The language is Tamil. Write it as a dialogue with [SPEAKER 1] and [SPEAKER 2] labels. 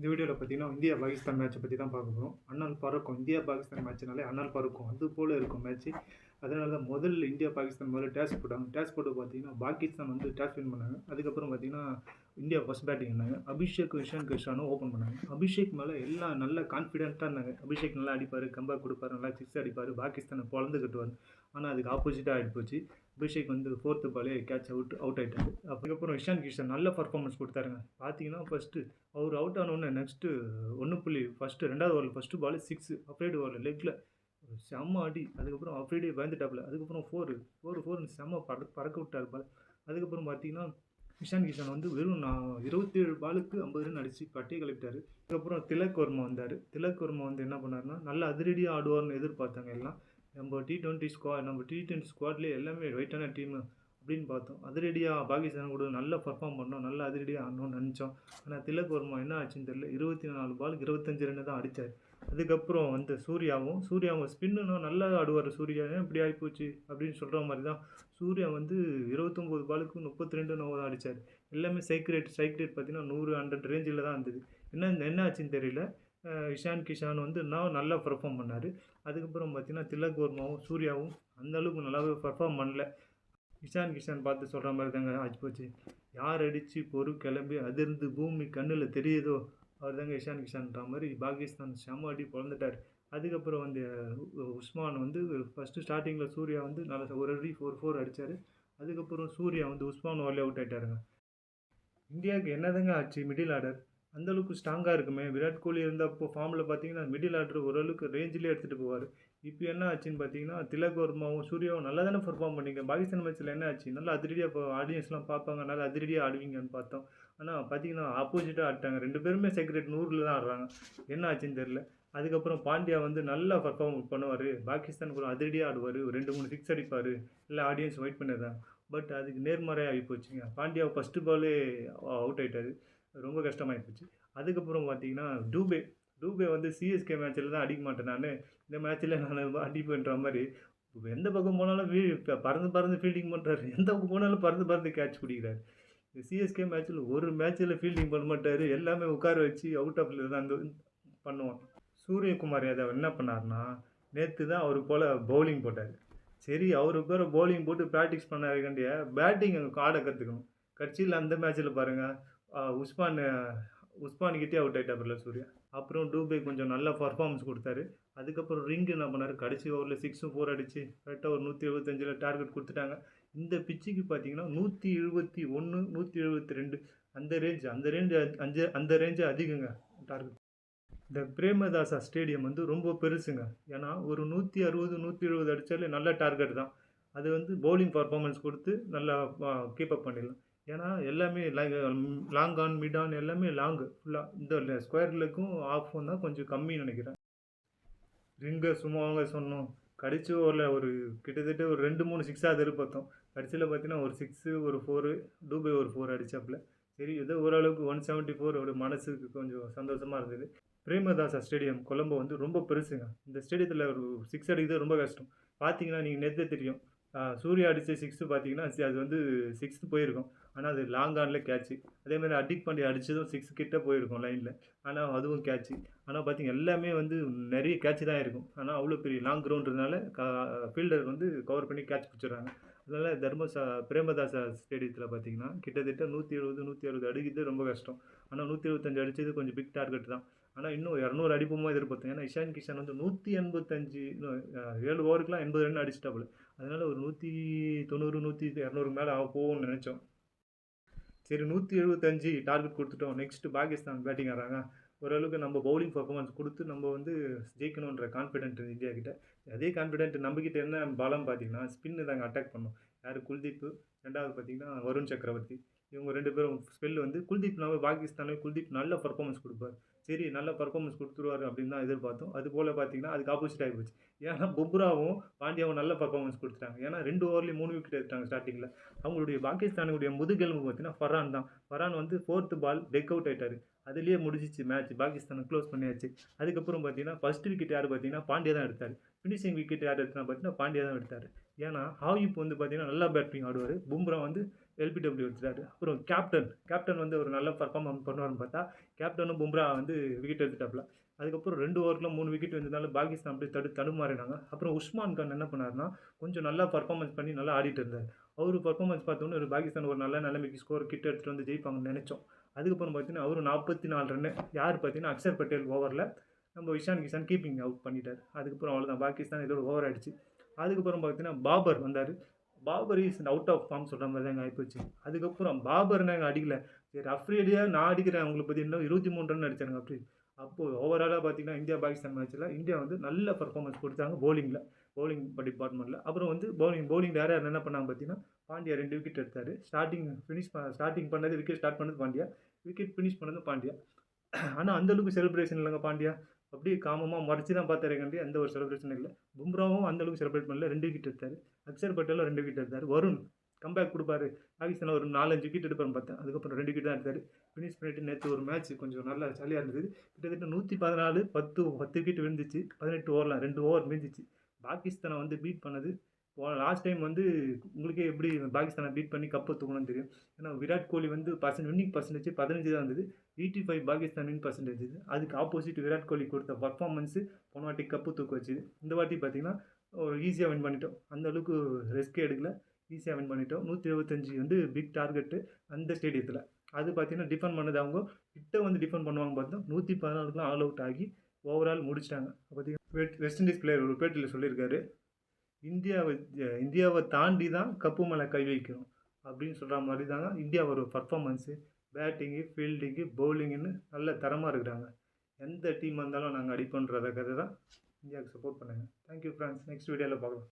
[SPEAKER 1] இந்த வீடியோவில் பார்த்தீங்கன்னா இந்தியா பாகிஸ்தான் மேட்சை பற்றி தான் பார்க்க போகிறோம். அண்ணால் பறக்கும் இந்தியா பாகிஸ்தான் மேட்ச்னாலே அண்ணால் பறக்கும் அது போல் இருக்கும் மேட்ச்சு. அதனால தான் முதல்ல இந்தியா பாகிஸ்தான் முதல்ல டேஸ் போட்டாங்க. டேஸ் போட்டு பார்த்தீங்கன்னா பாகிஸ்தான் வந்து டேஸ் வின் பண்ணாங்க. அதுக்கப்புறம் பார்த்தீங்கன்னா இந்தியா ஃபஸ்ட் பேட்டிங் இருந்தாங்க. அபிஷேக் இஷான் கிஷானும் ஓப்பன் பண்ணாங்க. அபிஷேக் மேலே எல்லாம் நல்ல கான்ஃபிடென்ட்டாக இருந்தாங்க. அபிஷேக் நல்லா அடிப்பார், கம்பேக் கொடுப்பாரு, நல்லா சிக்ஸ் அடிப்பார், பாகிஸ்தானை பொழந்து கட்டுவார். ஆனால் அதுக்கு ஆப்போசிட்டாக ஆகிட்டு போச்சு. அபிஷேக் வந்து ஃபோர்த்து பாலே கேட்ச் அவுட் ஆகிட்டார். அதுக்கப்புறம் இஷான் கிஷான் நல்ல பர்ஃபார்மன்ஸ் கொடுத்தாருங்க. பார்த்தீங்கன்னா ஃபஸ்ட்டு அவர் அவுட் ஆனோடனே நெக்ஸ்ட்டு ரெண்டாவது ஓவரில் ஃபஸ்ட்டு பால் 6 அப்ரைடு ஓவரில் லெக்கில் செம்ம அடி. அதுக்கப்புறம் அப்ரைடே பயந்துட்டாப்புல. அதுக்கப்புறம் ஃபோர் செம்ம பறக்க விட்டார் பால். அதுக்கப்புறம் பார்த்தீங்கன்னா இஷான் கிஷான் வந்து வெறும் 27 பாலுக்கு 50 ரன் அடித்து பட்டையை கிளப்பிட்டார். அதுக்கப்புறம் திலக் வர்மா வந்தார். திலக் வர்மா வந்து என்ன பண்ணாருன்னா நல்ல அதிரடியாக ஆடுவார்னு எதிர்பார்த்தாங்க எல்லாம். நம்ம T20 ஸ்குவாட்லேயே எல்லாமே வெயிட்டான டீமு அப்படின்னு பார்த்தோம். அதிரடியாக பாகிஸ்தான் கூட நல்லா பர்ஃபார்ம் பண்ணோம், நல்லா அதிரடியாக ஆடணும்னு நினச்சோம். ஆனால் திலக் வர்மா என்ன ஆச்சுன்னு தெரியல, 24 பாலுக்கு 25 ரன்னு தான் அடித்தார். அதுக்கப்புறம் வந்து சூர்யாவும் ஸ்பின்னுனா நல்லா ஆடுவார். சூர்யா ஏன் இப்படி ஆகிப்போச்சு அப்படின்னு சொல்கிற மாதிரி தான். சூர்யா வந்து 29 பாலுக்கு 32 தான் அடித்தார். எல்லாமே ஸ்ட்ரைக் ரேட் பார்த்தீங்கன்னா 100, 100 ரேஞ்சில் தான் இருந்தது. என்ன ஆச்சுன்னு தெரியல. இஷான் கிஷான் வந்து நல்லா பர்ஃபார்ம் பண்ணார். அதுக்கப்புறம் பார்த்தீங்கன்னா திலக் வர்மாவும் சூர்யாவும் அந்தளவுக்கு நல்லாவே பர்ஃபார்ம் பண்ணல. இஷான் கிஷான் பார்த்து சொல்கிற மாதிரி தாங்க ஆகிப்போச்சு. யார் அடித்து பொறு கிளம்பி அதிர்ந்து பூமி கண்ணில் தெரியுதோ அவர் தாங்க இஷான் கிஷான்ற மாதிரி பாகிஸ்தான் செம்ம அடி பொழந்துட்டார். அதுக்கப்புறம் வந்து உஸ்மான் வந்து ஃபஸ்ட்டு ஸ்டார்டிங்கில் சூர்யா வந்து நல்லா ஒரு அடி 4 அடித்தார். அதுக்கப்புறம் சூர்யா வந்து உஸ்மான் ஓவர்லேயே அவுட் ஆகிட்டாருங்க. இந்தியாவுக்கு என்னதாங்க ஆச்சு? மிடில் ஆர்டர் அந்தளவுக்கு ஸ்ட்ராங்காக இருக்குமே. விராட் கோலி இருந்தப்போ ஃபார்மில் பார்த்தீங்கன்னா மிடில் ஆர்டர் ஓரளவுக்கு ரேஞ்சிலே எடுத்துகிட்டு போவார். இப்போ என்ன ஆச்சுன்னு பார்த்தீங்கன்னா திலக் வர்மாவும் சூர்யாவும் நல்லா தானே பர்ஃபார்ம் பண்ணிங்க. பாகிஸ்தான் மேட்ச்சில் என்ன ஆச்சு? நல்லா அதிரடியாக இப்போ ஆடியன்ஸ்லாம் பார்ப்பாங்க, நல்லா அதிரடியாக ஆடுவீங்கன்னு பார்த்தோம். ஆனால் பார்த்தீங்கன்னா ஆப்போசிட்டாக ஆடிட்டாங்க. 2 பேருமே செக்ரெட் 100ல் தான் ஆடுறாங்க. என்ன ஆச்சுன்னு தெரில. அதுக்கப்புறம் பாண்டியா வந்து நல்லா பர்ஃபார்ம் பண்ணுவார். பாகிஸ்தான் கூட அதிரடியாக ஆடுவார். 2-3 சிக்ஸ் அடிப்பார். இல்லை ஆடியன்ஸ் வெயிட் பண்ணிடுறாங்க. பட் அதுக்கு நேர்மறையாக ஆகி போச்சுங்க. பாண்டியா ஃபஸ்ட்டு பாலே அவுட் ஆகிட்டார். ரொம்ப கஷ்டமாகி போச்சு. அதுக்கப்புறம் பார்த்தீங்கன்னா டூபே வந்து சிஎஸ்கே மேட்ச்சில் தான் அடிக்க மாட்டேன் நான், இந்த மேட்ச்சில் நான் அடிப்பேன்ற மாதிரி எந்த பக்கம் போனாலும் பறந்து ஃபீல்டிங் பண்ணுறாரு. எந்த பக்கம் போனாலும் பறந்து கேட்ச் பிடிக்கிறாரு. இந்த சிஎஸ்கே ஒரு மேட்ச்சில் ஃபீல்டிங் பண்ண மாட்டார். எல்லாமே உட்கார வச்சு அவுட் ஆஃப்ல தான் பண்ணுவான். சூரியகுமார் யாதவ் என்ன பண்ணார்னா நேற்று தான் அவரு போல் பவுலிங் போட்டார். சரி அவரு பேர் பவுலிங் போட்டு ப்ராக்டிஸ் பண்ணாருக்காண்டிய பேட்டிங் ஆட கற்றுக்கணும். கட்சியில் அந்த மேட்ச்சில் பாருங்கள் உஸ்மான்கிட்டே அவுட் ஆகிட்டாப்புல சூர்யா. அப்புறம் டூபே கொஞ்சம் நல்ல பர்ஃபார்மன்ஸ் கொடுத்தாரு. அதுக்கப்புறம் ரிங்கு என்ன பண்ணார், கடைசி ஓவரில் 6 4 அடித்து கரெக்டாக ஒரு 175 டார்கெட் கொடுத்துட்டாங்க. இந்த பிச்சுக்கு பார்த்தீங்கன்னா 171 172 அந்த ரேஞ்சு அதிகங்க டார்கெட். இந்த பிரேமதாசா ஸ்டேடியம் வந்து ரொம்ப பெருசுங்க. ஏன்னா ஒரு 160 170 அடித்தாலே நல்ல டார்கெட் தான். அது வந்து பவுலிங் பர்ஃபார்மன்ஸ் கொடுத்து நல்லா கீப்பப் பண்ணிடலாம். ஏன்னா எல்லாமே லாங் ஆன் மிட் ஆன் எல்லாமே லாங்கு ஃபுல்லாக. இந்த ஸ்கொயர் லெக்கும் ஆஃபும் தான் கொஞ்சம் கம்மின்னு நினைக்கிறேன். ரிங்கை சும்மாவாங்க சொன்னோம். கடைசி ஓவரில் ஒரு கிட்டத்தட்ட ஒரு 2-3 சிக்ஸாக எதிர்பார்த்தோம். கடைசியில் பார்த்தீங்கன்னா ஒரு 6 ஒரு 4 டூபே ஒரு 4 அடித்தாப்புல. சரி ஏதோ ஓரளவுக்கு 174 ஒரு மனசுக்கு கொஞ்சம் சந்தோஷமாக இருந்தது. பிரேமதாசா ஸ்டேடியம் கொலம்போ வந்து ரொம்ப பெருசுங்க. இந்த ஸ்டேடியத்தில் ஒரு 6 அடிக்கிறது ரொம்ப கஷ்டம். பார்த்தீங்கன்னா நீங்கள் நேற்றே தெரியும். சூர்யா அடித்த 6 பார்த்தீங்கன்னா அது வந்து 6th போயிருக்கும். ஆனால் அது லாங் ஆனில் கேட்ச்சு. அதேமாதிரி அடிக் பாண்டி அடித்ததும் 6 கிட்ட போயிருக்கும் லைனில். ஆனால் அதுவும் கேட்ச்சு. ஆனால் பார்த்தீங்க எல்லாமே வந்து நிறைய கேட்ச் தான் இருக்கும். ஆனால் அவ்வளோ பெரிய லாங் கிரவுண்டுனால ஃபீல்டர் வந்து கவர் பண்ணி கேட்ச் பிடிச்சிடுறாங்க. அதனால் பிரேமதாசா ஸ்டேடியத்தில் பார்த்தீங்கன்னா கிட்டத்தட்ட 170 160 அடிக்கிறது ரொம்ப கஷ்டம். ஆனால் 175 அடித்தது கொஞ்சம் பிக் டார்கெட் தான். ஆனால் இன்னும் 200 அடிப்போமோ எதிர்பார்த்தேன். ஏன்னா இஷான் கிஷான் வந்து 185 7 ஓவருக்குலாம் 80 ரன் அடிச்சிட்டாப்புல. அதனால் ஒரு 190 200 மேலே போகும்னு நினச்சோம். சரி 175 டார்கெட் கொடுத்துட்டோம். நெக்ஸ்ட்டு பாகிஸ்தான் பேட்டிங் ஆடுறாங்க. ஓரளவுக்கு நம்ம பவுலிங் பர்ஃபார்மன்ஸ் கொடுத்து நம்ம வந்து ஜெயிக்கணுன்ற கான்ஃபிடென்ட் இந்தியா கிட்ட. அதே கான்ஃபிடென்ட் நம்மக்கிட்ட என்ன பலம் பார்த்தீங்கன்னா ஸ்பின்னு தாங்க அட்டாக் பண்ணோம். யார் குல்தீப், ரெண்டாவது பார்த்தீங்கன்னா வருண் சக்கரவர்த்தி. இவங்க 2 பேரும் ஸ்பெல் வந்து குல்தீப் நல்ல பர்ஃபார்மன்ஸ் கொடுப்பார். சரி நல்ல பர்ஃபார்மன்ஸ் கொடுத்துருவார் அப்படின்னு தான் எதிர்பார்த்தோம். அது போல் பார்த்தீங்கன்னா அதுக்கு ஆப்போசிட் ஆகி போச்சு. ஏன்னா பும்ராவும் பாண்டியாவும் நல்ல பர்ஃபார்மன்ஸ் கொடுத்துட்டாங்க. ஏன்னா 2 ஓவர்லேயும் 3 விக்கெட் எடுத்தாங்க ஸ்டார்டிங்கில். அவங்களுடைய பாகிஸ்தானுடைய முதுகெலும்பு பார்த்தீங்கன்னா ஃபர்ஹான் வந்து 4th பால் டெக் அவுட் ஆகிட்டார். அதுலேயே முடிஞ்சிச்சு மேட்ச். பாகிஸ்தானை க்ளோஸ் பண்ணியாச்சு. அதுக்கப்புறம் பார்த்தீங்கன்னா ஃபஸ்ட் விக்கெட் யார் பார்த்தீங்கன்னா பாண்டியா தான் எடுத்தார். ஃபினிஷிங் விக்கெட் யார் எடுத்தால் பார்த்தீங்கன்னா பாண்டியா தான் எடுத்தார். ஏன்னா ஹாயூப் வந்து பார்த்தீங்கன்னா நல்லா பேட்டிங் ஆடுவார். பும்ரா வந்து எல்பிடபிள்யூ எடுத்துட்டாரு. அப்புறம் கேப்டன் வந்து ஒரு நல்ல பர்ஃபார்மன்ஸ் பண்ணுவார்னு பார்த்தா, கேப்டனும் பும்ரா வந்து விக்கெட் எடுத்துட்டாப்ல. அதுக்கப்புறம் 2 ஓவர்ல 3 விக்கெட் வந்ததுனால பாகிஸ்தான் அப்படியே தடுமாறினாங்க. அப்புறம் உஸ்மான் கான் என்ன பண்ணாருன்னா, கொஞ்சம் நல்லா பர்ஃபார்மன்ஸ் பண்ணி நல்லா ஆடிட்டு இருந்தாரு. அவரு பர்ஃபார்மன்ஸ் பார்த்தோன்னே ஒரு பாகிஸ்தான் ஒரு நல்ல நிலைமைக்கு ஸ்கோர் கிட்ட எடுத்துட்டு வந்து ஜெயிப்பாங்கன்னு நெனைச்சோம். அதுக்கப்புறம் பார்த்தீங்கன்னா, அவரு 44 ரன்னு. யார் பார்த்தீங்கன்னா, அக்ஷர் பட்டேல் ஓவர்ல நம்ம இஷான் கிஷான் கீப்பிங் அவுட் பண்ணிட்டாரு. அதுக்கப்புறம் அவ்வளோதான் பாகிஸ்தான் இதோட ஓவர் ஆயிடுச்சு. அதுக்கப்புறம் பார்த்தீங்கன்னா, பாபர் வந்தாரு. Babar is out of form சொல்ற மாரி தாங்க ஆயிப்போச்சு. அதுக்கப்புறம் பாபர் நாங்க அடிக்கல. சரி அஃப்ரிடியா நான் அடிக்கிறேன் உங்களுக்கு பார்த்தீங்கன்னா 23 ரன் அடிச்சானுங்க அஃப்ரிடி. அப்போ ஓவராலா பார்த்தீங்கன்னா, இந்தியா பாகிஸ்தான் மேட்ச்ல இந்தியா வந்து நல்ல பெர்ஃபார்மன்ஸ் குடுத்தாங்க பவுலிங் டிபார்ட்மெண்ட்ல. அப்புறம் வந்து பவுலிங் யார் யார் என்ன பண்ணாங்க பார்த்தீங்கன்னா, பாண்டியா 2 விக்கெட் எடுத்தாரு. ஸ்டார்டிங் பண்ணது விக்கெட் ஸ்டார்ட் பண்ணது பாண்டியா. விக்கெட் ஃபினிஷ் பண்ணது பாண்டியா. ஆனா அந்த அளவுக்கு செலிப்ரேஷன் இல்லங்க பாண்டியா. அப்படியே காமமா மறைச்சு தான் பார்த்தாரே கண்டி எந்த ஒரு செலிப்ரேஷனும் இல்ல. பும்ராவும் அந்த அளவுக்கு செலிப்ரேட் பண்ணல. 2 விக்கெட் எடுத்தாரு. அக்ஷர் பட்டேலும் 2 விக்கெட் எடுத்தாரு. வருண் கம்பேக் குடுப்பாரு. பாகிஸ்தான் ஒரு 4, 5 விக்கெட் எடுப்பாருன்னு பார்த்தேன். அதுக்கப்புறம் 2 விக்கெட் தான் எடுத்தாரு. ஃபினிஷ் பண்ணிட்டு நேத்து ஒரு மேட்ச் கொஞ்சம் நல்லா ஜாலியா இருந்தது. கிட்டத்தட்ட 114 10 விக்கெட் விழுந்துச்சு. 18 ஓவர்ல 2 ஓவர் மீந்துச்சு. பாகிஸ்தான வந்து பீட் பண்ணது லாஸ்ட் டைம் வந்து உங்களுக்கே எப்படி பாகிஸ்தானை பீட் பண்ணி கப்பை தூக்கணும்னு தெரியும். ஏன்னா விராட் கோலி வந்து வின்னிங் பர்சன்டேஜ் 15 தான் இருந்தது. 85 பாகிஸ்தான் வின் பர்சன்டேஜ் இது. அதுக்கு ஆப்போசிட் விராட் கோலி கொடுத்த பர்ஃபார்மன்ஸு போன வாட்டி கப்பு தூக்க வச்சுது. இந்த வாட்டி பார்த்தீங்கன்னா ஒரு ஈஸியாக வின் பண்ணிட்டோம். அந்த அளவுக்கு ரிஸ்க்கே எடுக்கல. ஈஸியாக வின் பண்ணிட்டோம். 175 வந்து பிக் டார்கெட்டு அந்த ஸ்டேடியத்தில். அது பார்த்தீங்கன்னா டிஃபெண்ட் பண்ணது அவங்க கிட்ட வந்து டிஃபெண்ட் பண்ணுவாங்க பார்த்தோம். 114க்குலாம் ஆல் அவுட் ஆகி ஓவரால் முடிச்சிட்டாங்க. பார்த்தீங்கன்னா வெஸ்ட் இண்டீஸ் பிளேயர் ஒரு பேட்டியில் சொல்லியிருக்காரு, இந்தியாவை தாண்டி தான் கப்பு மேலே கை வைக்கணும் அப்படின்னு சொல்கிற மாதிரி தாங்க இந்தியாவோட பர்ஃபார்மன்ஸு பேட்டிங்கு ஃபீல்டிங்கு பவுலிங்குன்னு நல்ல தரமாக இருக்கிறாங்க. எந்த டீம் வந்தாலும் நாங்கள் அடிப்போன்றத கதை தான் இந்தியாவுக்கு சப்போர்ட் பண்ணுங்கள். Thank you friends. நெக்ஸ்ட் வீடியோவில் பார்க்கலாம்.